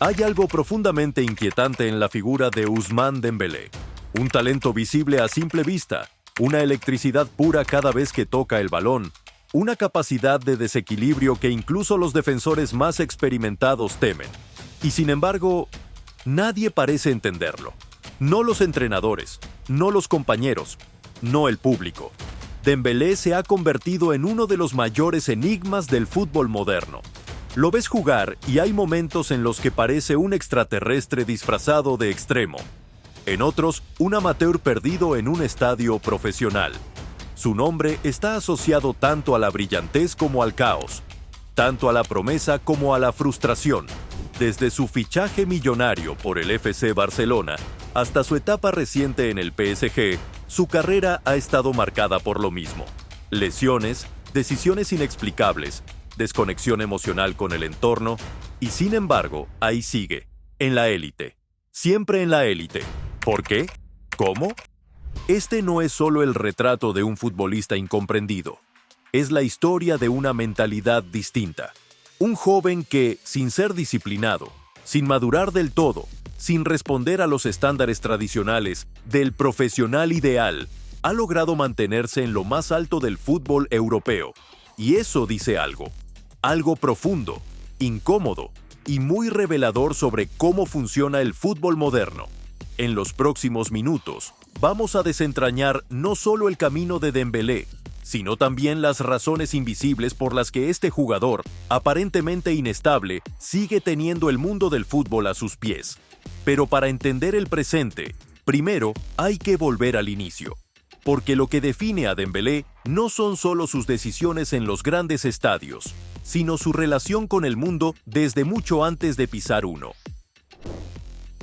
Hay algo profundamente inquietante en la figura de Ousmane Dembélé. Un talento visible a simple vista, una electricidad pura cada vez que toca el balón, una capacidad de desequilibrio que incluso los defensores más experimentados temen. Y sin embargo, nadie parece entenderlo. No los entrenadores, no los compañeros, no el público. Dembélé se ha convertido en uno de los mayores enigmas del fútbol moderno. Lo ves jugar y hay momentos en los que parece un extraterrestre disfrazado de extremo. En otros, un amateur perdido en un estadio profesional. Su nombre está asociado tanto a la brillantez como al caos, tanto a la promesa como a la frustración. Desde su fichaje millonario por el FC Barcelona hasta su etapa reciente en el PSG, su carrera ha estado marcada por lo mismo. Lesiones, decisiones inexplicables, desconexión emocional con el entorno, y sin embargo, ahí sigue, en la élite. Siempre en la élite. ¿Por qué? ¿Cómo? Este no es solo el retrato de un futbolista incomprendido. Es la historia de una mentalidad distinta. Un joven que, sin ser disciplinado, sin madurar del todo, sin responder a los estándares tradicionales del profesional ideal, ha logrado mantenerse en lo más alto del fútbol europeo. Y eso dice algo profundo, incómodo y muy revelador sobre cómo funciona el fútbol moderno. En los próximos minutos, vamos a desentrañar no solo el camino de Dembélé, sino también las razones invisibles por las que este jugador, aparentemente inestable, sigue teniendo el mundo del fútbol a sus pies. Pero para entender el presente, primero hay que volver al inicio. Porque lo que define a Dembélé no son solo sus decisiones en los grandes estadios, sino su relación con el mundo desde mucho antes de pisar uno.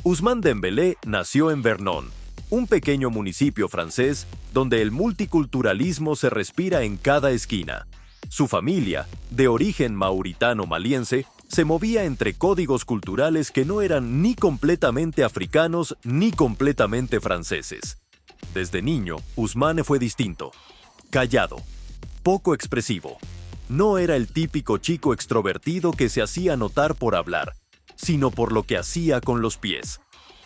Ousmane Dembélé nació en Vernon, un pequeño municipio francés donde el multiculturalismo se respira en cada esquina. Su familia, de origen mauritano-maliense, se movía entre códigos culturales que no eran ni completamente africanos ni completamente franceses. Desde niño, Ousmane fue distinto. Callado, poco expresivo. No era el típico chico extrovertido que se hacía notar por hablar, sino por lo que hacía con los pies.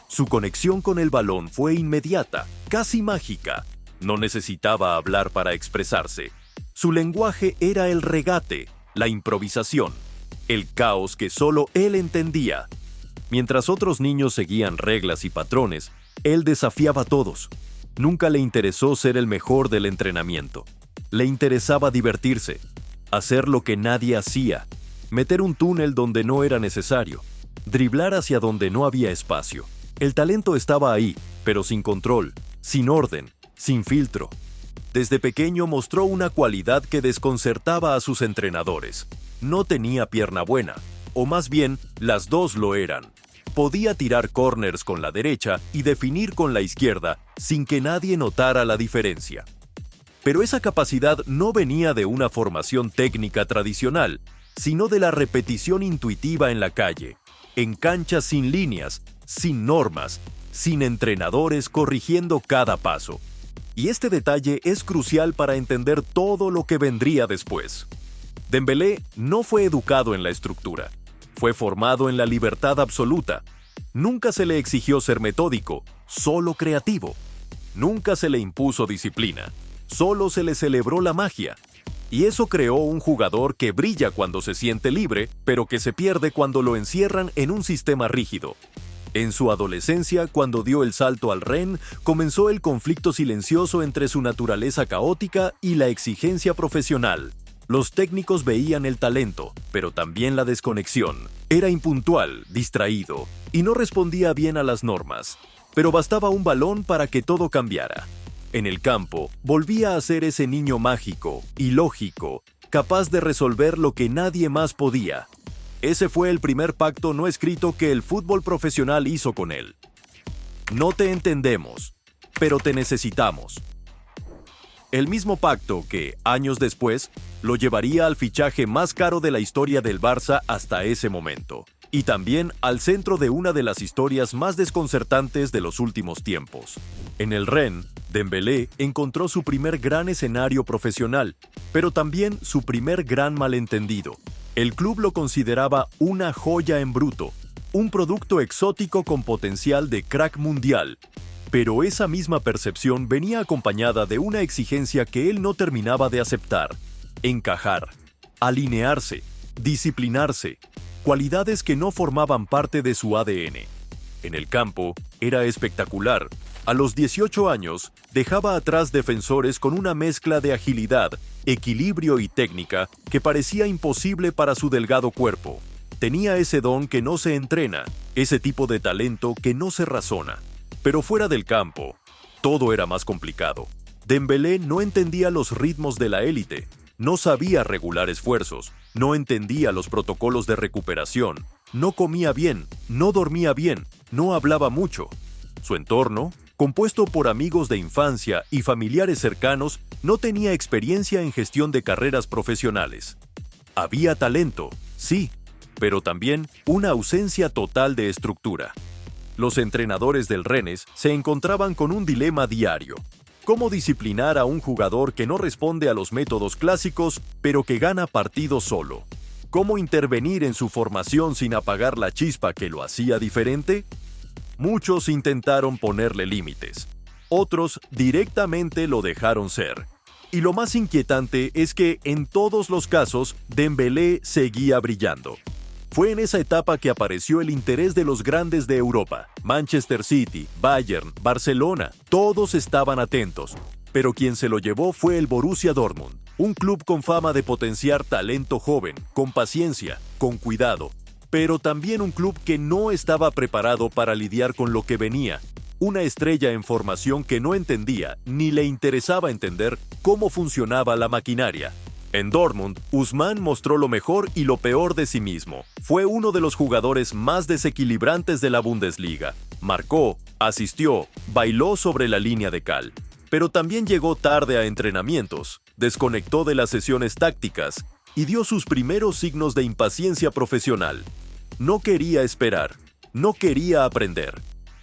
Su conexión con el balón fue inmediata, casi mágica. No necesitaba hablar para expresarse. Su lenguaje era el regate, la improvisación, el caos que solo él entendía. Mientras otros niños seguían reglas y patrones, él desafiaba a todos. Nunca le interesó ser el mejor del entrenamiento. Le interesaba divertirse, hacer lo que nadie hacía, meter un túnel donde no era necesario, driblar hacia donde no había espacio. El talento estaba ahí, pero sin control, sin orden, sin filtro. Desde pequeño mostró una cualidad que desconcertaba a sus entrenadores. No tenía pierna buena, o más bien, las dos lo eran. Podía tirar corners con la derecha y definir con la izquierda sin que nadie notara la diferencia. Pero esa capacidad no venía de una formación técnica tradicional, sino de la repetición intuitiva en la calle, en canchas sin líneas, sin normas, sin entrenadores corrigiendo cada paso. Y este detalle es crucial para entender todo lo que vendría después. Dembélé no fue educado en la estructura. Fue formado en la libertad absoluta. Nunca se le exigió ser metódico, solo creativo. Nunca se le impuso disciplina, solo se le celebró la magia. Y eso creó un jugador que brilla cuando se siente libre, pero que se pierde cuando lo encierran en un sistema rígido. En su adolescencia, cuando dio el salto al Rennes, comenzó el conflicto silencioso entre su naturaleza caótica y la exigencia profesional. Los técnicos veían el talento, pero también la desconexión. Era impuntual, distraído, y no respondía bien a las normas. Pero bastaba un balón para que todo cambiara. En el campo, volvía a ser ese niño mágico, ilógico, capaz de resolver lo que nadie más podía. Ese fue el primer pacto no escrito que el fútbol profesional hizo con él. No te entendemos, pero te necesitamos. El mismo pacto que, años después, lo llevaría al fichaje más caro de la historia del Barça hasta ese momento, y también al centro de una de las historias más desconcertantes de los últimos tiempos. En el Rennes, Dembélé encontró su primer gran escenario profesional, pero también su primer gran malentendido. El club lo consideraba una joya en bruto, un producto exótico con potencial de crack mundial. Pero esa misma percepción venía acompañada de una exigencia que él no terminaba de aceptar: encajar, alinearse, disciplinarse, cualidades que no formaban parte de su ADN. En el campo, era espectacular. A los 18 años, dejaba atrás defensores con una mezcla de agilidad, equilibrio y técnica que parecía imposible para su delgado cuerpo. Tenía ese don que no se entrena, ese tipo de talento que no se razona. Pero fuera del campo, todo era más complicado. Dembélé no entendía los ritmos de la élite, no sabía regular esfuerzos, no entendía los protocolos de recuperación, no comía bien, no dormía bien, no hablaba mucho. Su entorno, compuesto por amigos de infancia y familiares cercanos, no tenía experiencia en gestión de carreras profesionales. Había talento, sí, pero también una ausencia total de estructura. Los entrenadores del Rennes se encontraban con un dilema diario: ¿cómo disciplinar a un jugador que no responde a los métodos clásicos, pero que gana partidos solo? ¿Cómo intervenir en su formación sin apagar la chispa que lo hacía diferente? Muchos intentaron ponerle límites. Otros directamente lo dejaron ser. Y lo más inquietante es que, en todos los casos, Dembélé seguía brillando. Fue en esa etapa que apareció el interés de los grandes de Europa. Manchester City, Bayern, Barcelona, todos estaban atentos. Pero quien se lo llevó fue el Borussia Dortmund, un club con fama de potenciar talento joven, con paciencia, con cuidado. Pero también un club que no estaba preparado para lidiar con lo que venía. Una estrella en formación que no entendía, ni le interesaba entender, cómo funcionaba la maquinaria. En Dortmund, Ousmane mostró lo mejor y lo peor de sí mismo. Fue uno de los jugadores más desequilibrantes de la Bundesliga. Marcó, asistió, bailó sobre la línea de cal. Pero también llegó tarde a entrenamientos, desconectó de las sesiones tácticas y dio sus primeros signos de impaciencia profesional. No quería esperar, no quería aprender.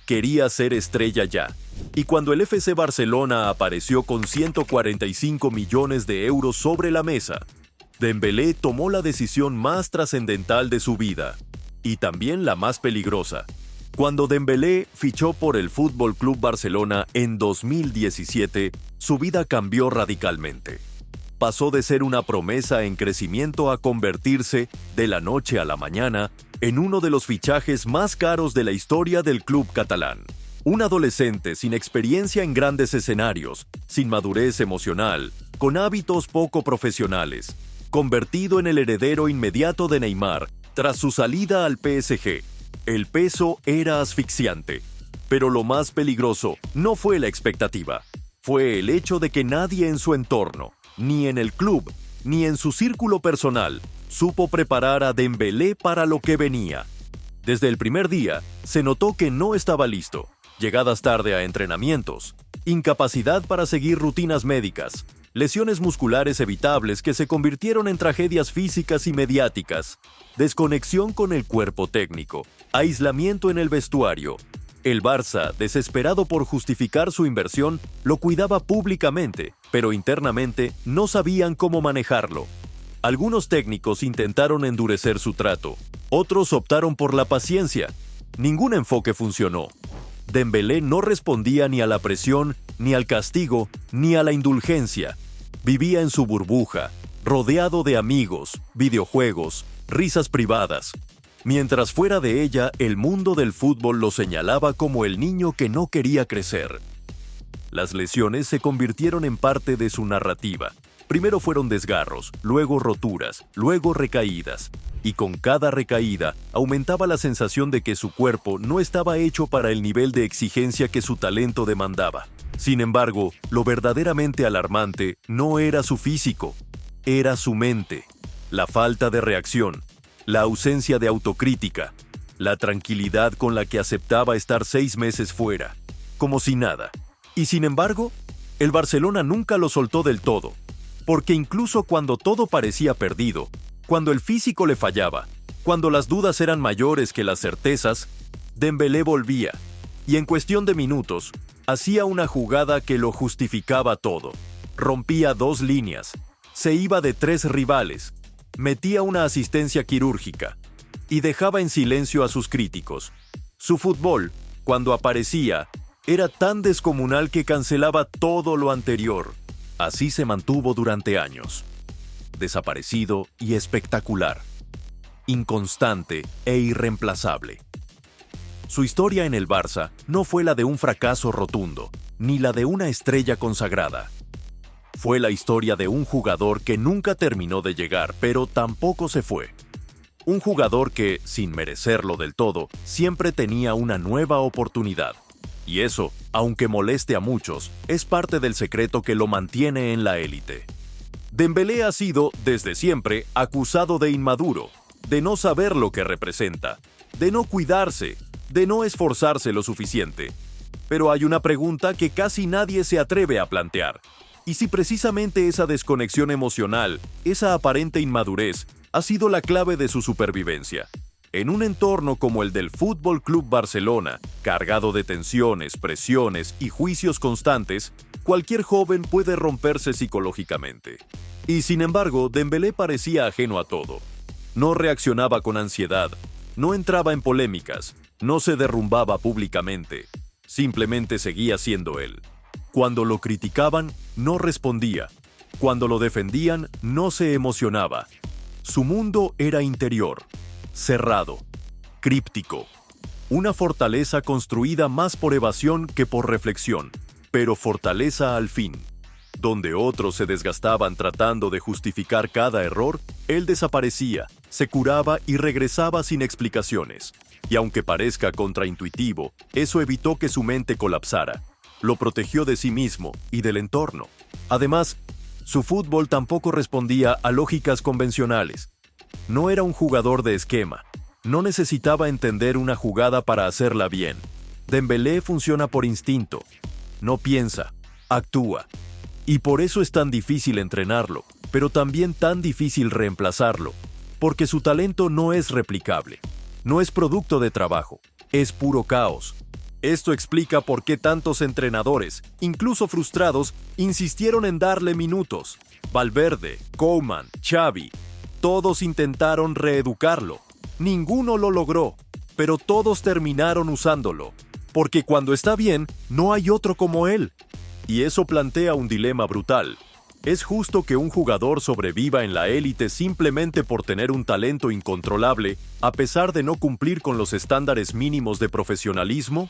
Quería ser estrella ya. Y cuando el FC Barcelona apareció con 145 millones de euros sobre la mesa, Dembélé tomó la decisión más trascendental de su vida, y también la más peligrosa. Cuando Dembélé fichó por el Fútbol Club Barcelona en 2017, su vida cambió radicalmente. Pasó de ser una promesa en crecimiento a convertirse, de la noche a la mañana, en uno de los fichajes más caros de la historia del club catalán. Un adolescente sin experiencia en grandes escenarios, sin madurez emocional, con hábitos poco profesionales, convertido en el heredero inmediato de Neymar tras su salida al PSG. El peso era asfixiante, pero lo más peligroso no fue la expectativa, fue el hecho de que nadie en su entorno, ni en el club, ni en su círculo personal, supo preparar a Dembélé para lo que venía. Desde el primer día, se notó que no estaba listo. Llegadas tarde a entrenamientos, incapacidad para seguir rutinas médicas, lesiones musculares evitables que se convirtieron en tragedias físicas y mediáticas, desconexión con el cuerpo técnico, aislamiento en el vestuario. El Barça, desesperado por justificar su inversión, lo cuidaba públicamente, pero internamente no sabían cómo manejarlo. Algunos técnicos intentaron endurecer su trato, otros optaron por la paciencia. Ningún enfoque funcionó. Dembélé no respondía ni a la presión, ni al castigo, ni a la indulgencia. Vivía en su burbuja, rodeado de amigos, videojuegos, risas privadas. Mientras fuera de ella, el mundo del fútbol lo señalaba como el niño que no quería crecer. Las lesiones se convirtieron en parte de su narrativa. Primero fueron desgarros, luego roturas, luego recaídas. Y con cada recaída, aumentaba la sensación de que su cuerpo no estaba hecho para el nivel de exigencia que su talento demandaba. Sin embargo, lo verdaderamente alarmante no era su físico, era su mente. La falta de reacción, la ausencia de autocrítica, la tranquilidad con la que aceptaba estar 6 meses fuera, como si nada. Y sin embargo, el Barcelona nunca lo soltó del todo, porque incluso cuando todo parecía perdido, cuando el físico le fallaba, cuando las dudas eran mayores que las certezas, Dembélé volvía, y en cuestión de minutos, hacía una jugada que lo justificaba todo. Rompía 2 líneas, se iba de 3 rivales, metía una asistencia quirúrgica. y dejaba en silencio a sus críticos. Su fútbol, cuando aparecía, era tan descomunal que cancelaba todo lo anterior. Así se mantuvo durante años. Desaparecido y espectacular. Inconstante e irreemplazable. Su historia en el Barça no fue la de un fracaso rotundo, ni la de una estrella consagrada. Fue la historia de un jugador que nunca terminó de llegar, pero tampoco se fue. Un jugador que, sin merecerlo del todo, siempre tenía una nueva oportunidad. Y eso, aunque moleste a muchos, es parte del secreto que lo mantiene en la élite. Dembélé ha sido, desde siempre, acusado de inmaduro, de no saber lo que representa, de no cuidarse, de no esforzarse lo suficiente. Pero hay una pregunta que casi nadie se atreve a plantear. ¿Y si precisamente esa desconexión emocional, esa aparente inmadurez, ha sido la clave de su supervivencia? En un entorno como el del Fútbol Club Barcelona, cargado de tensiones, presiones y juicios constantes, cualquier joven puede romperse psicológicamente. Y sin embargo, Dembélé parecía ajeno a todo. No reaccionaba con ansiedad, no entraba en polémicas, no se derrumbaba públicamente. Simplemente seguía siendo él. Cuando lo criticaban, no respondía. Cuando lo defendían, no se emocionaba. Su mundo era interior, cerrado, críptico. Una fortaleza construida más por evasión que por reflexión, pero fortaleza al fin. Donde otros se desgastaban tratando de justificar cada error, él desaparecía, se curaba y regresaba sin explicaciones. Y aunque parezca contraintuitivo, eso evitó que su mente colapsara. Lo protegió de sí mismo y del entorno. Además, su fútbol tampoco respondía a lógicas convencionales. No era un jugador de esquema. No necesitaba entender una jugada para hacerla bien. Dembélé funciona por instinto. No piensa, actúa. Y por eso es tan difícil entrenarlo, pero también tan difícil reemplazarlo. Porque su talento no es replicable. No es producto de trabajo. Es puro caos. Esto explica por qué tantos entrenadores, incluso frustrados, insistieron en darle minutos. Valverde, Koeman, Xavi, todos intentaron reeducarlo. Ninguno lo logró, pero todos terminaron usándolo. Porque cuando está bien, no hay otro como él. Y eso plantea un dilema brutal. ¿Es justo que un jugador sobreviva en la élite simplemente por tener un talento incontrolable, a pesar de no cumplir con los estándares mínimos de profesionalismo?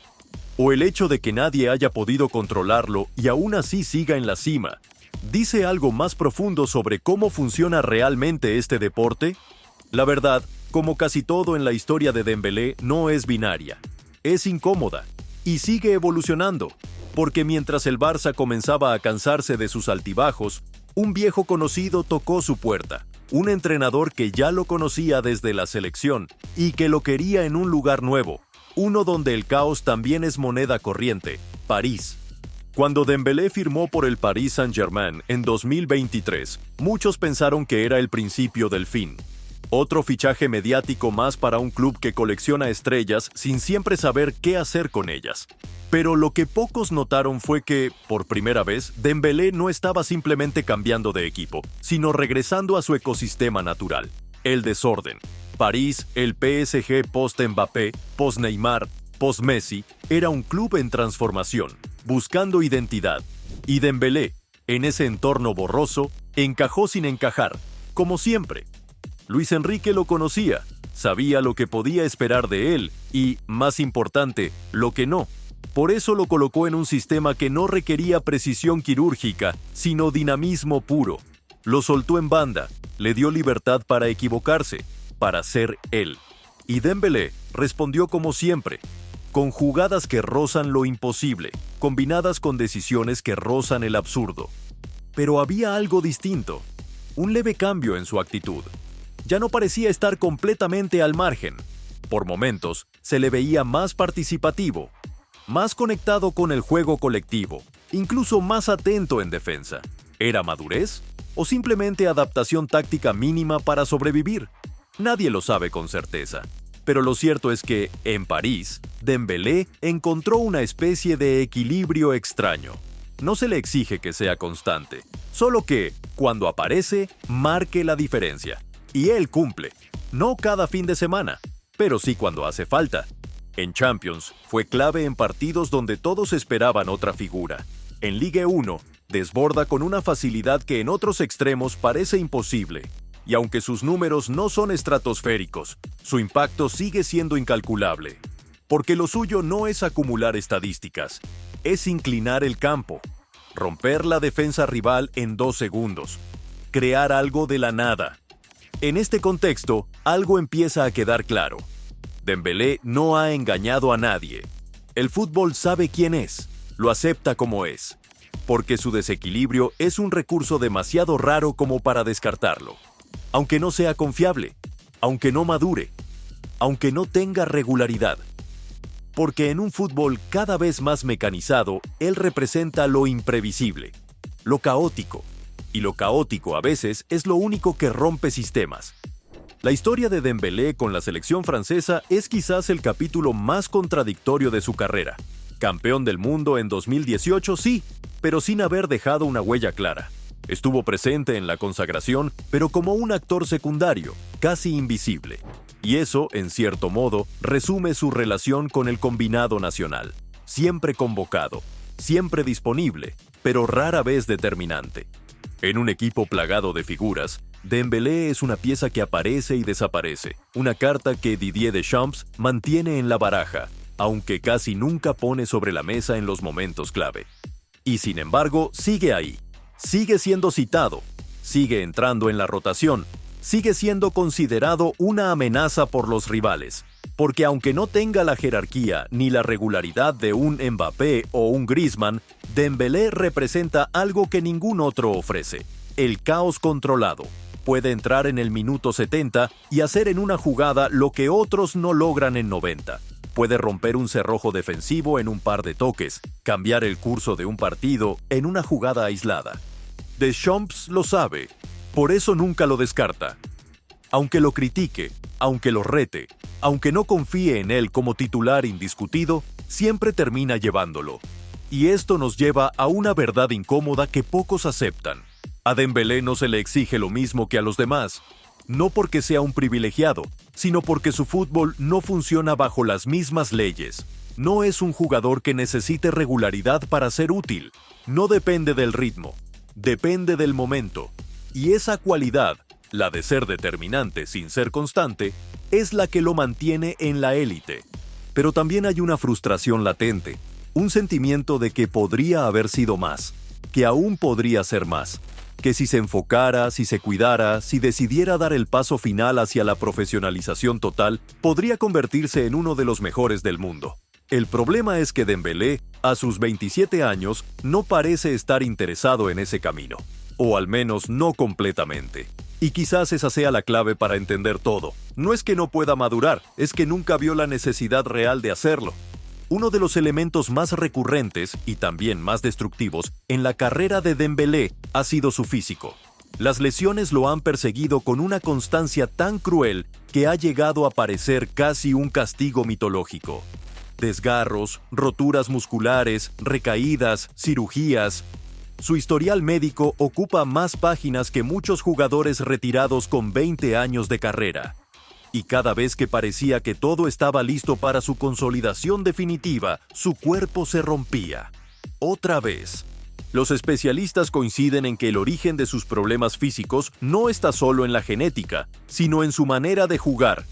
¿O el hecho de que nadie haya podido controlarlo y aún así siga en la cima, dice algo más profundo sobre cómo funciona realmente este deporte? La verdad, como casi todo en la historia de Dembélé, no es binaria. Es incómoda y sigue evolucionando, porque mientras el Barça comenzaba a cansarse de sus altibajos, un viejo conocido tocó su puerta, un entrenador que ya lo conocía desde la selección y que lo quería en un lugar nuevo, uno donde el caos también es moneda corriente, París. Cuando Dembélé firmó por el Paris Saint-Germain en 2023, muchos pensaron que era el principio del fin. Otro fichaje mediático más para un club que colecciona estrellas sin siempre saber qué hacer con ellas. Pero lo que pocos notaron fue que, por primera vez, Dembélé no estaba simplemente cambiando de equipo, sino regresando a su ecosistema natural, el desorden. París, el PSG post-Mbappé, post-Neymar, post-Messi, era un club en transformación, buscando identidad. Y Dembélé, en ese entorno borroso, encajó sin encajar, como siempre. Luis Enrique lo conocía, sabía lo que podía esperar de él y, más importante, lo que no. Por eso lo colocó en un sistema que no requería precisión quirúrgica, sino dinamismo puro. Lo soltó en banda, le dio libertad para equivocarse, para ser él. Y Dembélé respondió como siempre, con jugadas que rozan lo imposible, combinadas con decisiones que rozan el absurdo. Pero había algo distinto, un leve cambio en su actitud. Ya no parecía estar completamente al margen. Por momentos, se le veía más participativo, más conectado con el juego colectivo, incluso más atento en defensa. ¿Era madurez? ¿O simplemente adaptación táctica mínima para sobrevivir? Nadie lo sabe con certeza. Pero lo cierto es que, en París, Dembélé encontró una especie de equilibrio extraño. No se le exige que sea constante, solo que, cuando aparece, marque la diferencia. Y él cumple. No cada fin de semana, pero sí cuando hace falta. En Champions, fue clave en partidos donde todos esperaban otra figura. En Ligue 1, desborda con una facilidad que en otros extremos parece imposible. Y aunque sus números no son estratosféricos, su impacto sigue siendo incalculable. Porque lo suyo no es acumular estadísticas, es inclinar el campo, romper la defensa rival en 2 segundos, crear algo de la nada. En este contexto, algo empieza a quedar claro. Dembélé no ha engañado a nadie. El fútbol sabe quién es, lo acepta como es, porque su desequilibrio es un recurso demasiado raro como para descartarlo. Aunque no sea confiable, aunque no madure, aunque no tenga regularidad. Porque en un fútbol cada vez más mecanizado, él representa lo imprevisible, lo caótico, y lo caótico a veces es lo único que rompe sistemas. La historia de Dembélé con la selección francesa es quizás el capítulo más contradictorio de su carrera. Campeón del mundo en 2018, sí, pero sin haber dejado una huella clara. Estuvo presente en la consagración, pero como un actor secundario, casi invisible. Y eso, en cierto modo, resume su relación con el combinado nacional. Siempre convocado, siempre disponible, pero rara vez determinante. En un equipo plagado de figuras, Dembélé es una pieza que aparece y desaparece, una carta que Didier Deschamps mantiene en la baraja, aunque casi nunca pone sobre la mesa en los momentos clave. Y sin embargo, sigue ahí, sigue siendo citado, sigue entrando en la rotación, sigue siendo considerado una amenaza por los rivales, porque aunque no tenga la jerarquía ni la regularidad de un Mbappé o un Griezmann, Dembélé representa algo que ningún otro ofrece: el caos controlado. Puede entrar en el minuto 70 y hacer en una jugada lo que otros no logran en 90. Puede romper un cerrojo defensivo en un par de toques, cambiar el curso de un partido en una jugada aislada. Deschamps lo sabe, por eso nunca lo descarta. Aunque lo critique, aunque lo rete, aunque no confíe en él como titular indiscutido, siempre termina llevándolo. Y esto nos lleva a una verdad incómoda que pocos aceptan. A Dembélé no se le exige lo mismo que a los demás, no porque sea un privilegiado, sino porque su fútbol no funciona bajo las mismas leyes. No es un jugador que necesite regularidad para ser útil. No depende del ritmo, depende del momento. Y esa cualidad, la de ser determinante sin ser constante, es la que lo mantiene en la élite. Pero también hay una frustración latente, un sentimiento de que podría haber sido más, que aún podría ser más, que si se enfocara, si se cuidara, si decidiera dar el paso final hacia la profesionalización total, podría convertirse en uno de los mejores del mundo. El problema es que Dembélé, a sus 27 años, no parece estar interesado en ese camino, o al menos no completamente. Y quizás esa sea la clave para entender todo. No es que no pueda madurar, es que nunca vio la necesidad real de hacerlo. Uno de los elementos más recurrentes y también más destructivos en la carrera de Dembélé ha sido su físico. Las lesiones lo han perseguido con una constancia tan cruel que ha llegado a parecer casi un castigo mitológico. Desgarros, roturas musculares, recaídas, cirugías. Su historial médico ocupa más páginas que muchos jugadores retirados con 20 años de carrera. Y cada vez que parecía que todo estaba listo para su consolidación definitiva, su cuerpo se rompía. Otra vez. Los especialistas coinciden en que el origen de sus problemas físicos no está solo en la genética, sino en su manera de jugar.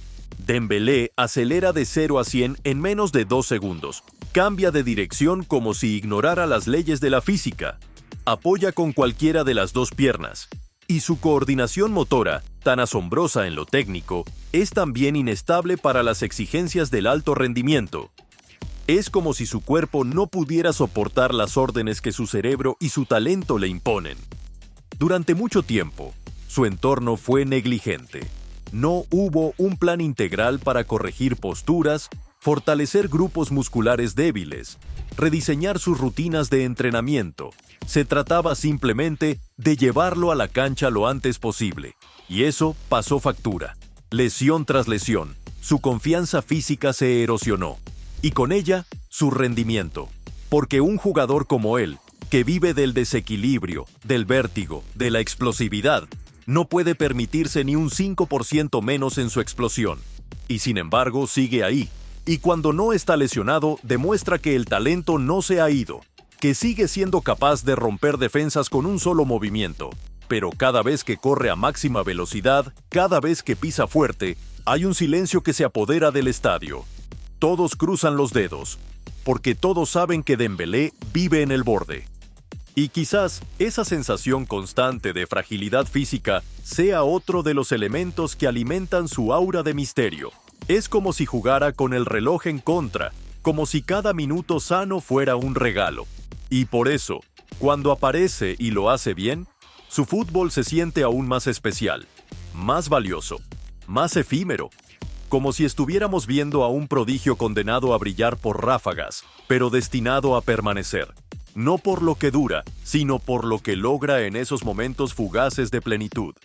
Dembélé acelera de 0 a 100 en menos de 2 segundos. Cambia de dirección como si ignorara las leyes de la física. Apoya con cualquiera de las dos piernas. Y su coordinación motora, tan asombrosa en lo técnico, es también inestable para las exigencias del alto rendimiento. Es como si su cuerpo no pudiera soportar las órdenes que su cerebro y su talento le imponen. Durante mucho tiempo, su entorno fue negligente. No hubo un plan integral para corregir posturas, fortalecer grupos musculares débiles, rediseñar sus rutinas de entrenamiento. Se trataba simplemente de llevarlo a la cancha lo antes posible. Y eso pasó factura. Lesión tras lesión, su confianza física se erosionó. Y con ella, su rendimiento. Porque un jugador como él, que vive del desequilibrio, del vértigo, de la explosividad, No puede permitirse ni un 5% menos en su explosión. Y sin embargo, sigue ahí. Y cuando no está lesionado, demuestra que el talento no se ha ido, que sigue siendo capaz de romper defensas con un solo movimiento. Pero cada vez que corre a máxima velocidad, cada vez que pisa fuerte, hay un silencio que se apodera del estadio. Todos cruzan los dedos, porque todos saben que Dembélé vive en el borde. Y quizás esa sensación constante de fragilidad física sea otro de los elementos que alimentan su aura de misterio. Es como si jugara con el reloj en contra, como si cada minuto sano fuera un regalo. Y por eso, cuando aparece y lo hace bien, su fútbol se siente aún más especial, más valioso, más efímero, como si estuviéramos viendo a un prodigio condenado a brillar por ráfagas, pero destinado a permanecer. No por lo que dura, sino por lo que logra en esos momentos fugaces de plenitud.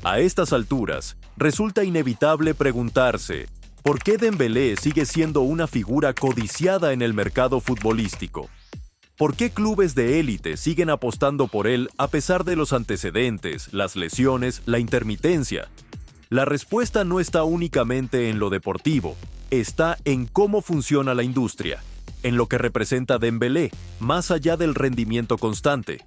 A estas alturas, resulta inevitable preguntarse, ¿por qué Dembélé sigue siendo una figura codiciada en el mercado futbolístico? ¿Por qué clubes de élite siguen apostando por él a pesar de los antecedentes, las lesiones, la intermitencia? La respuesta no está únicamente en lo deportivo, está en cómo funciona la industria, en lo que representa Dembélé, más allá del rendimiento constante.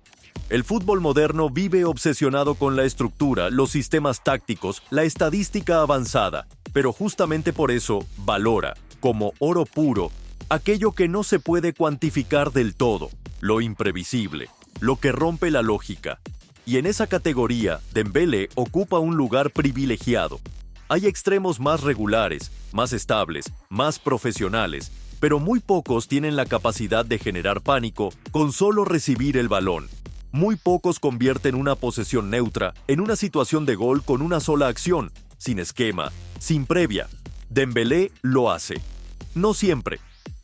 El fútbol moderno vive obsesionado con la estructura, los sistemas tácticos, la estadística avanzada, pero justamente por eso valora, como oro puro, aquello que no se puede cuantificar del todo, lo imprevisible, lo que rompe la lógica. Y en esa categoría, Dembélé ocupa un lugar privilegiado. Hay extremos más regulares, más estables, más profesionales, pero muy pocos tienen la capacidad de generar pánico con solo recibir el balón. Muy pocos convierten una posesión neutra en una situación de gol con una sola acción, sin esquema, sin previa. Dembélé lo hace. No siempre,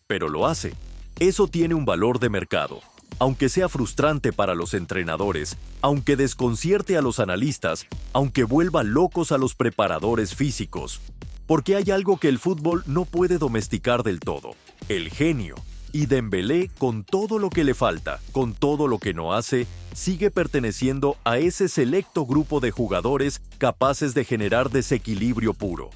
pero lo hace. Eso tiene un valor de mercado. Aunque sea frustrante para los entrenadores, aunque desconcierte a los analistas, aunque vuelva locos a los preparadores físicos. Porque hay algo que el fútbol no puede domesticar del todo: el genio. Y Dembélé, con todo lo que le falta, con todo lo que no hace, sigue perteneciendo a ese selecto grupo de jugadores capaces de generar desequilibrio puro.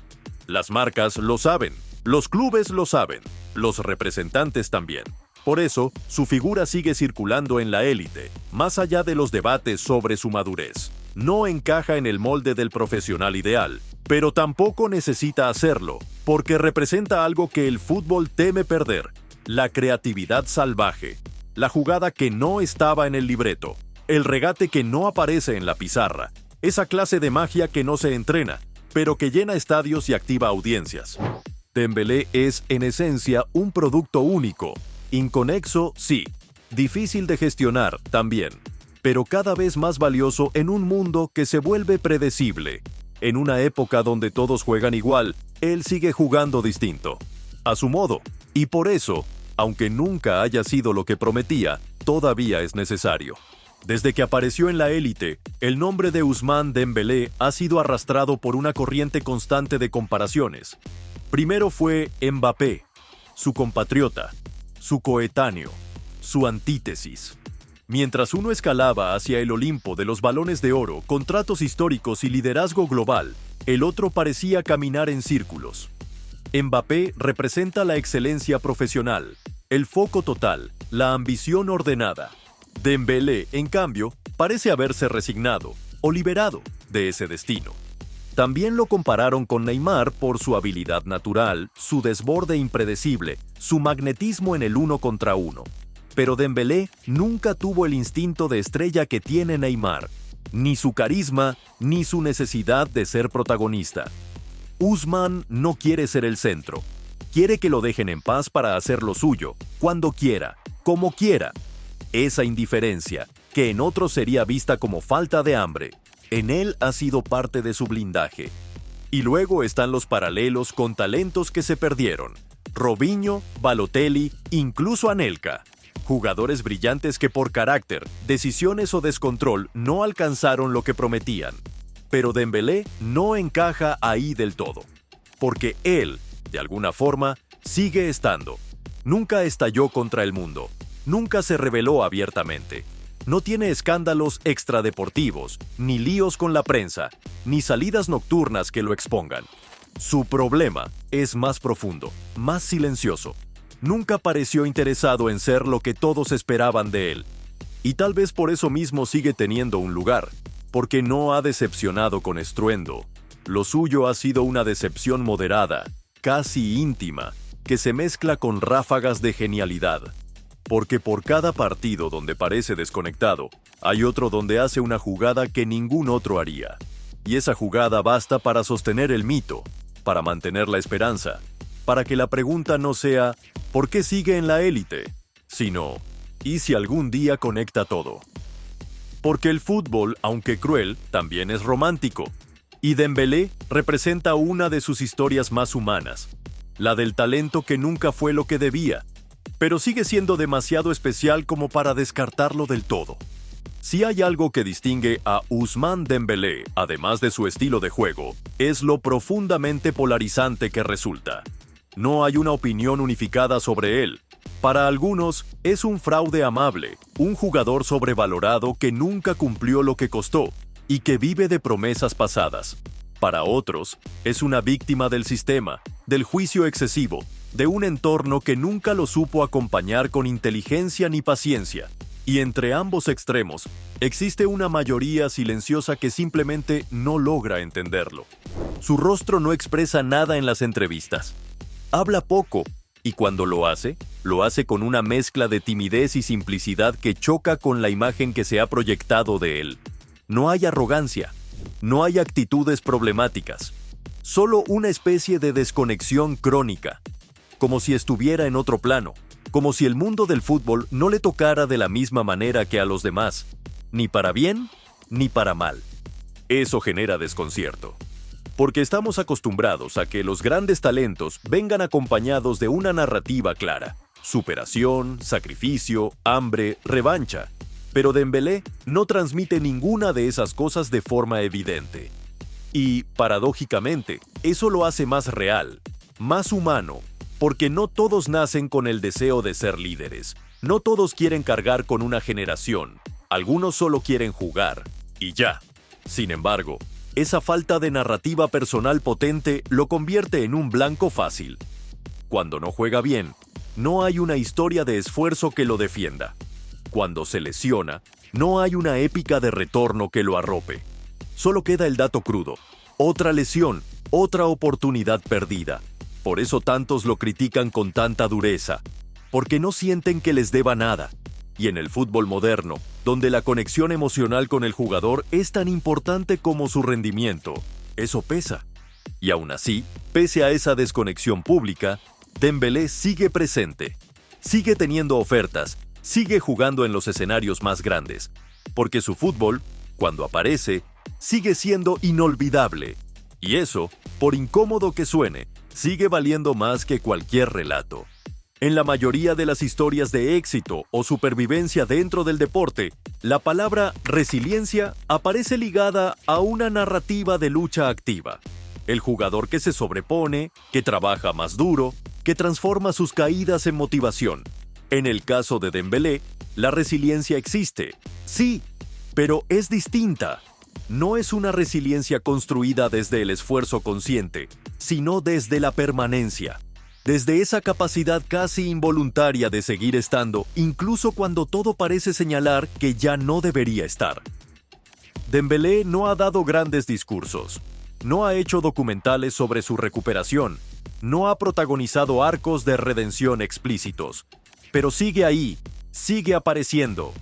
Las marcas lo saben, los clubes lo saben, los representantes también. Por eso, su figura sigue circulando en la élite, más allá de los debates sobre su madurez. No encaja en el molde del profesional ideal, pero tampoco necesita hacerlo, porque representa algo que el fútbol teme perder: la creatividad salvaje, la jugada que no estaba en el libreto, el regate que no aparece en la pizarra, esa clase de magia que no se entrena, pero que llena estadios y activa audiencias. Dembélé es, en esencia, un producto único, inconexo, sí, difícil de gestionar, también, pero cada vez más valioso en un mundo que se vuelve predecible. En una época donde todos juegan igual, él sigue jugando distinto, a su modo, y por eso, aunque nunca haya sido lo que prometía, todavía es necesario. Desde que apareció en la élite, el nombre de Ousmane Dembélé ha sido arrastrado por una corriente constante de comparaciones. Primero fue Mbappé, su compatriota, su coetáneo, su antítesis. Mientras uno escalaba hacia el Olimpo de los balones de oro, contratos históricos y liderazgo global, el otro parecía caminar en círculos. Mbappé representa la excelencia profesional, el foco total, la ambición ordenada. Dembélé, en cambio, parece haberse resignado o liberado de ese destino. También lo compararon con Neymar por su habilidad natural, su desborde impredecible, su magnetismo en el 1 contra 1. Pero Dembélé nunca tuvo el instinto de estrella que tiene Neymar, ni su carisma, ni su necesidad de ser protagonista. Ousmane no quiere ser el centro. Quiere que lo dejen en paz para hacer lo suyo, cuando quiera, como quiera. Esa indiferencia, que en otros sería vista como falta de hambre, en él ha sido parte de su blindaje. Y luego están los paralelos con talentos que se perdieron: Robinho, Balotelli, incluso Anelka. Jugadores brillantes que por carácter, decisiones o descontrol no alcanzaron lo que prometían. Pero Dembélé no encaja ahí del todo, porque él, de alguna forma, sigue estando. Nunca estalló contra el mundo, nunca se rebeló abiertamente. No tiene escándalos extradeportivos, ni líos con la prensa, ni salidas nocturnas que lo expongan. Su problema es más profundo, más silencioso. Nunca pareció interesado en ser lo que todos esperaban de él. Y tal vez por eso mismo sigue teniendo un lugar, porque no ha decepcionado con estruendo. Lo suyo ha sido una decepción moderada, casi íntima, que se mezcla con ráfagas de genialidad. Porque por cada partido donde parece desconectado, hay otro donde hace una jugada que ningún otro haría. Y esa jugada basta para sostener el mito, para mantener la esperanza, para que la pregunta no sea ¿por qué sigue en la élite?, sino ¿y si algún día conecta todo? Porque el fútbol, aunque cruel, también es romántico. Y Dembélé representa una de sus historias más humanas, la del talento que nunca fue lo que debía, pero sigue siendo demasiado especial como para descartarlo del todo. Si hay algo que distingue a Ousmane Dembélé, además de su estilo de juego, es lo profundamente polarizante que resulta. No hay una opinión unificada sobre él. Para algunos, es un fraude amable, un jugador sobrevalorado que nunca cumplió lo que costó y que vive de promesas pasadas. Para otros, es una víctima del sistema, del juicio excesivo, de un entorno que nunca lo supo acompañar con inteligencia ni paciencia. Y entre ambos extremos, existe una mayoría silenciosa que simplemente no logra entenderlo. Su rostro no expresa nada en las entrevistas. Habla poco, y cuando lo hace con una mezcla de timidez y simplicidad que choca con la imagen que se ha proyectado de él. No hay arrogancia, no hay actitudes problemáticas, solo una especie de desconexión crónica, como si estuviera en otro plano, como si el mundo del fútbol no le tocara de la misma manera que a los demás, ni para bien ni para mal. Eso genera desconcierto, porque estamos acostumbrados a que los grandes talentos vengan acompañados de una narrativa clara, superación, sacrificio, hambre, revancha. Pero Dembélé no transmite ninguna de esas cosas de forma evidente. Y, paradójicamente, eso lo hace más real, más humano, porque no todos nacen con el deseo de ser líderes. No todos quieren cargar con una generación. Algunos solo quieren jugar, y ya. Sin embargo, esa falta de narrativa personal potente lo convierte en un blanco fácil. Cuando no juega bien, no hay una historia de esfuerzo que lo defienda. Cuando se lesiona, no hay una épica de retorno que lo arrope. Solo queda el dato crudo. Otra lesión, otra oportunidad perdida. Por eso tantos lo critican con tanta dureza, porque no sienten que les deba nada. Y en el fútbol moderno, donde la conexión emocional con el jugador es tan importante como su rendimiento, eso pesa. Y aún así, pese a esa desconexión pública, Dembélé sigue presente, sigue teniendo ofertas, sigue jugando en los escenarios más grandes, porque su fútbol, cuando aparece, sigue siendo inolvidable. Y eso, por incómodo que suene, sigue valiendo más que cualquier relato. En la mayoría de las historias de éxito o supervivencia dentro del deporte, la palabra resiliencia aparece ligada a una narrativa de lucha activa. El jugador que se sobrepone, que trabaja más duro, que transforma sus caídas en motivación. En el caso de Dembélé, la resiliencia existe, sí, pero es distinta. No es una resiliencia construida desde el esfuerzo consciente, sino desde la permanencia. Desde esa capacidad casi involuntaria de seguir estando, incluso cuando todo parece señalar que ya no debería estar. Dembélé no ha dado grandes discursos, no ha hecho documentales sobre su recuperación, no ha protagonizado arcos de redención explícitos. Pero sigue ahí, sigue apareciendo,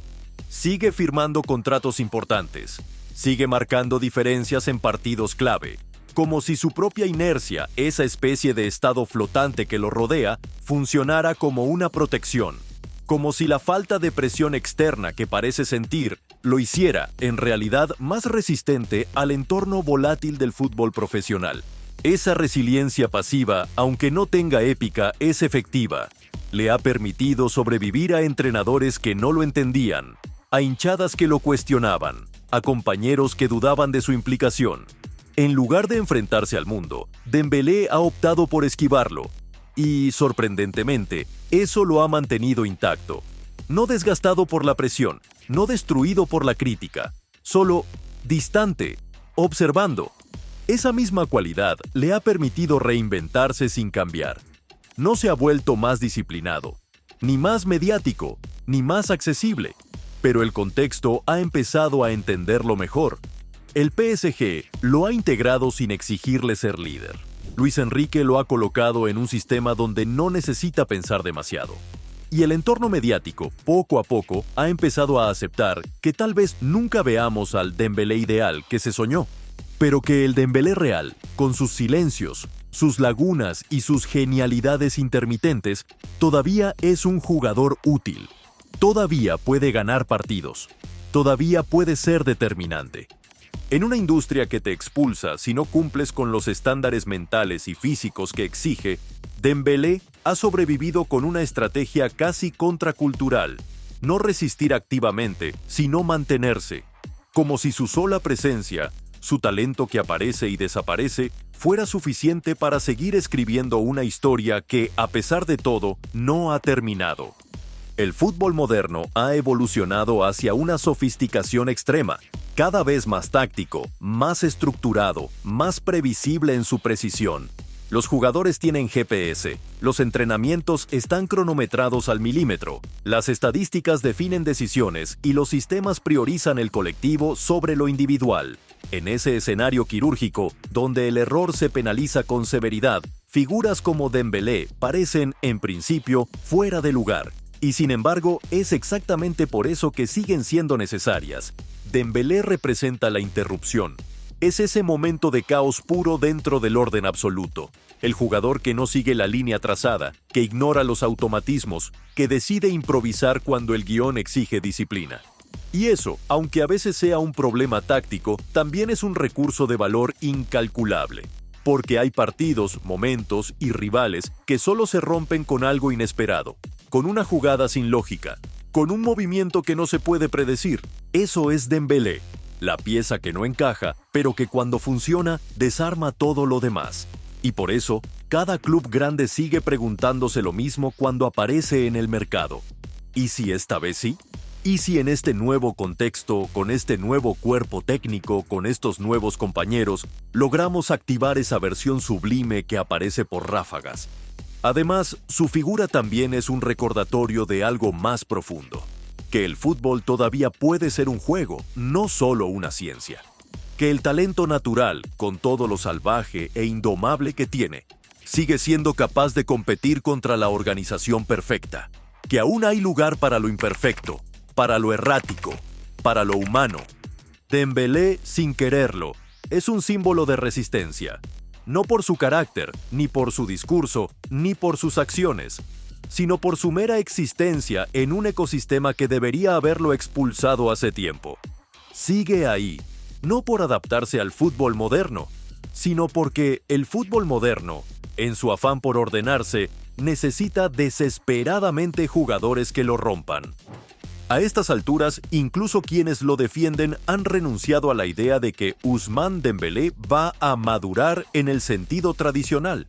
sigue firmando contratos importantes, sigue marcando diferencias en partidos clave, como si su propia inercia, esa especie de estado flotante que lo rodea, funcionara como una protección, como si la falta de presión externa que parece sentir lo hiciera, en realidad, más resistente al entorno volátil del fútbol profesional. Esa resiliencia pasiva, aunque no tenga épica, es efectiva. Le ha permitido sobrevivir a entrenadores que no lo entendían, a hinchadas que lo cuestionaban, a compañeros que dudaban de su implicación. En lugar de enfrentarse al mundo, Dembélé ha optado por esquivarlo. Y, sorprendentemente, eso lo ha mantenido intacto. No desgastado por la presión, no destruido por la crítica, solo distante, observando. Esa misma cualidad le ha permitido reinventarse sin cambiar. No se ha vuelto más disciplinado, ni más mediático, ni más accesible, pero el contexto ha empezado a entenderlo mejor. El PSG lo ha integrado sin exigirle ser líder. Luis Enrique lo ha colocado en un sistema donde no necesita pensar demasiado. Y el entorno mediático, poco a poco, ha empezado a aceptar que tal vez nunca veamos al Dembélé ideal que se soñó, pero que el Dembélé real, con sus silencios, sus lagunas y sus genialidades intermitentes, todavía es un jugador útil. Todavía puede ganar partidos. Todavía puede ser determinante. En una industria que te expulsa si no cumples con los estándares mentales y físicos que exige, Dembélé ha sobrevivido con una estrategia casi contracultural: no resistir activamente, sino mantenerse, como si su sola presencia, su talento que aparece y desaparece, fuera suficiente para seguir escribiendo una historia que, a pesar de todo, no ha terminado. El fútbol moderno ha evolucionado hacia una sofisticación extrema, cada vez más táctico, más estructurado, más previsible en su precisión. Los jugadores tienen GPS, los entrenamientos están cronometrados al milímetro, las estadísticas definen decisiones y los sistemas priorizan el colectivo sobre lo individual. En ese escenario quirúrgico, donde el error se penaliza con severidad, figuras como Dembélé parecen, en principio, fuera de lugar. Y sin embargo, es exactamente por eso que siguen siendo necesarias. Dembélé representa la interrupción. Es ese momento de caos puro dentro del orden absoluto. El jugador que no sigue la línea trazada, que ignora los automatismos, que decide improvisar cuando el guión exige disciplina. Y eso, aunque a veces sea un problema táctico, también es un recurso de valor incalculable. Porque hay partidos, momentos y rivales que solo se rompen con algo inesperado, con una jugada sin lógica, con un movimiento que no se puede predecir. Eso es Dembélé, la pieza que no encaja, pero que cuando funciona desarma todo lo demás. Y por eso, cada club grande sigue preguntándose lo mismo cuando aparece en el mercado. ¿Y si esta vez sí? ¿Y si en este nuevo contexto, con este nuevo cuerpo técnico, con estos nuevos compañeros, logramos activar esa versión sublime que aparece por ráfagas? Además, su figura también es un recordatorio de algo más profundo: que el fútbol todavía puede ser un juego, no solo una ciencia. Que el talento natural, con todo lo salvaje e indomable que tiene, sigue siendo capaz de competir contra la organización perfecta. Que aún hay lugar para lo imperfecto, para lo errático, para lo humano. Dembélé, sin quererlo, es un símbolo de resistencia. No por su carácter, ni por su discurso, ni por sus acciones, sino por su mera existencia en un ecosistema que debería haberlo expulsado hace tiempo. Sigue ahí, no por adaptarse al fútbol moderno, sino porque el fútbol moderno, en su afán por ordenarse, necesita desesperadamente jugadores que lo rompan. A estas alturas, incluso quienes lo defienden han renunciado a la idea de que Ousmane Dembélé va a madurar en el sentido tradicional.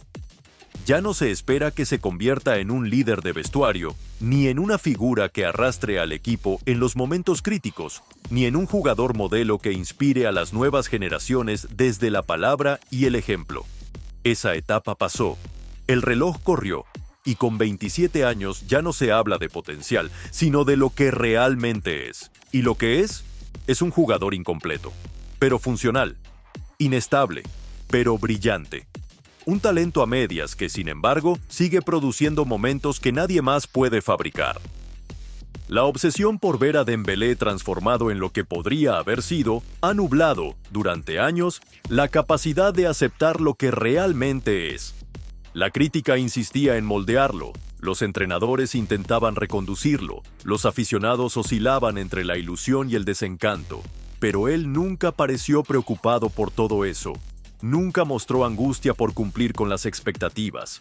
Ya no se espera que se convierta en un líder de vestuario, ni en una figura que arrastre al equipo en los momentos críticos, ni en un jugador modelo que inspire a las nuevas generaciones desde la palabra y el ejemplo. Esa etapa pasó, el reloj corrió, y con 27 años ya no se habla de potencial, sino de lo que realmente es. Y lo que es un jugador incompleto, pero funcional, inestable, pero brillante. Un talento a medias que, sin embargo, sigue produciendo momentos que nadie más puede fabricar. La obsesión por ver a Dembélé transformado en lo que podría haber sido ha nublado, durante años, la capacidad de aceptar lo que realmente es. La crítica insistía en moldearlo, los entrenadores intentaban reconducirlo, los aficionados oscilaban entre la ilusión y el desencanto, pero él nunca pareció preocupado por todo eso. Nunca mostró angustia por cumplir con las expectativas.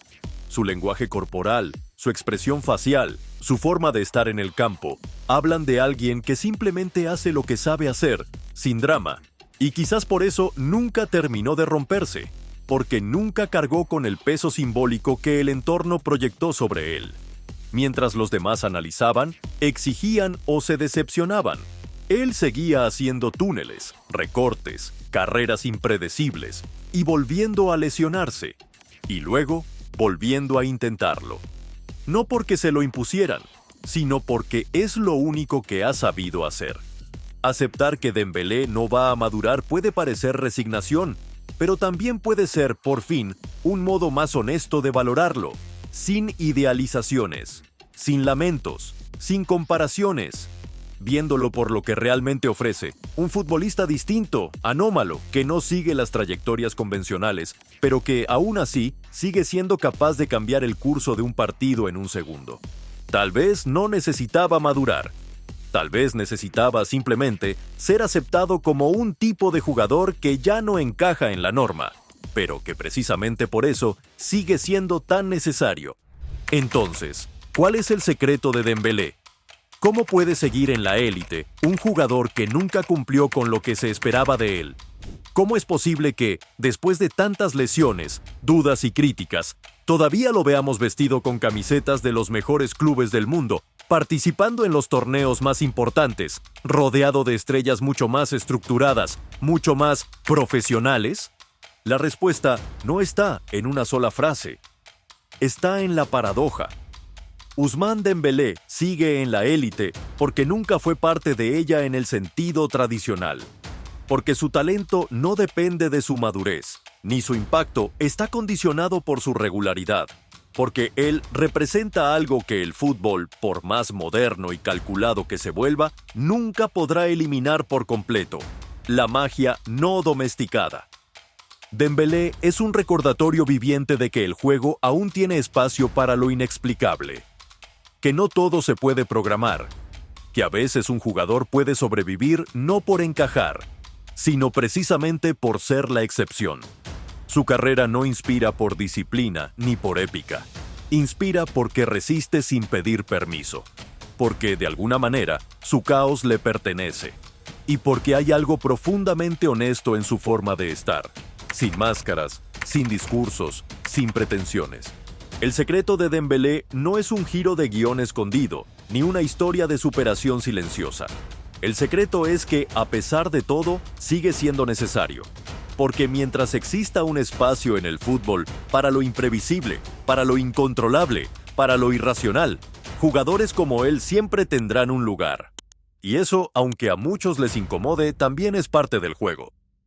Su lenguaje corporal, su expresión facial, su forma de estar en el campo, hablan de alguien que simplemente hace lo que sabe hacer, sin drama. Y quizás por eso nunca terminó de romperse, porque nunca cargó con el peso simbólico que el entorno proyectó sobre él. Mientras los demás analizaban, exigían o se decepcionaban, él seguía haciendo túneles, recortes, carreras impredecibles y volviendo a lesionarse, y luego volviendo a intentarlo. No porque se lo impusieran, sino porque es lo único que ha sabido hacer. Aceptar que Dembélé no va a madurar puede parecer resignación, pero también puede ser, por fin, un modo más honesto de valorarlo, sin idealizaciones, sin lamentos, sin comparaciones, viéndolo por lo que realmente ofrece, un futbolista distinto, anómalo, que no sigue las trayectorias convencionales, pero que, aún así, sigue siendo capaz de cambiar el curso de un partido en un segundo. Tal vez no necesitaba madurar. Tal vez necesitaba simplemente ser aceptado como un tipo de jugador que ya no encaja en la norma, pero que precisamente por eso sigue siendo tan necesario. Entonces, ¿cuál es el secreto de Dembélé? ¿Cómo puede seguir en la élite un jugador que nunca cumplió con lo que se esperaba de él? ¿Cómo es posible que, después de tantas lesiones, dudas y críticas, todavía lo veamos vestido con camisetas de los mejores clubes del mundo, participando en los torneos más importantes, rodeado de estrellas mucho más estructuradas, mucho más profesionales? La respuesta no está en una sola frase. Está en la paradoja. Ousmane Dembélé sigue en la élite porque nunca fue parte de ella en el sentido tradicional. Porque su talento no depende de su madurez, ni su impacto está condicionado por su regularidad. Porque él representa algo que el fútbol, por más moderno y calculado que se vuelva, nunca podrá eliminar por completo: la magia no domesticada. Dembélé es un recordatorio viviente de que el juego aún tiene espacio para lo inexplicable. Que no todo se puede programar, que a veces un jugador puede sobrevivir no por encajar, sino precisamente por ser la excepción. Su carrera no inspira por disciplina ni por épica, inspira porque resiste sin pedir permiso, porque de alguna manera su caos le pertenece, y porque hay algo profundamente honesto en su forma de estar, sin máscaras, sin discursos, sin pretensiones. El secreto de Dembélé no es un giro de guión escondido, ni una historia de superación silenciosa. El secreto es que, a pesar de todo, sigue siendo necesario. Porque mientras exista un espacio en el fútbol para lo imprevisible, para lo incontrolable, para lo irracional, jugadores como él siempre tendrán un lugar. Y eso, aunque a muchos les incomode, también es parte del juego.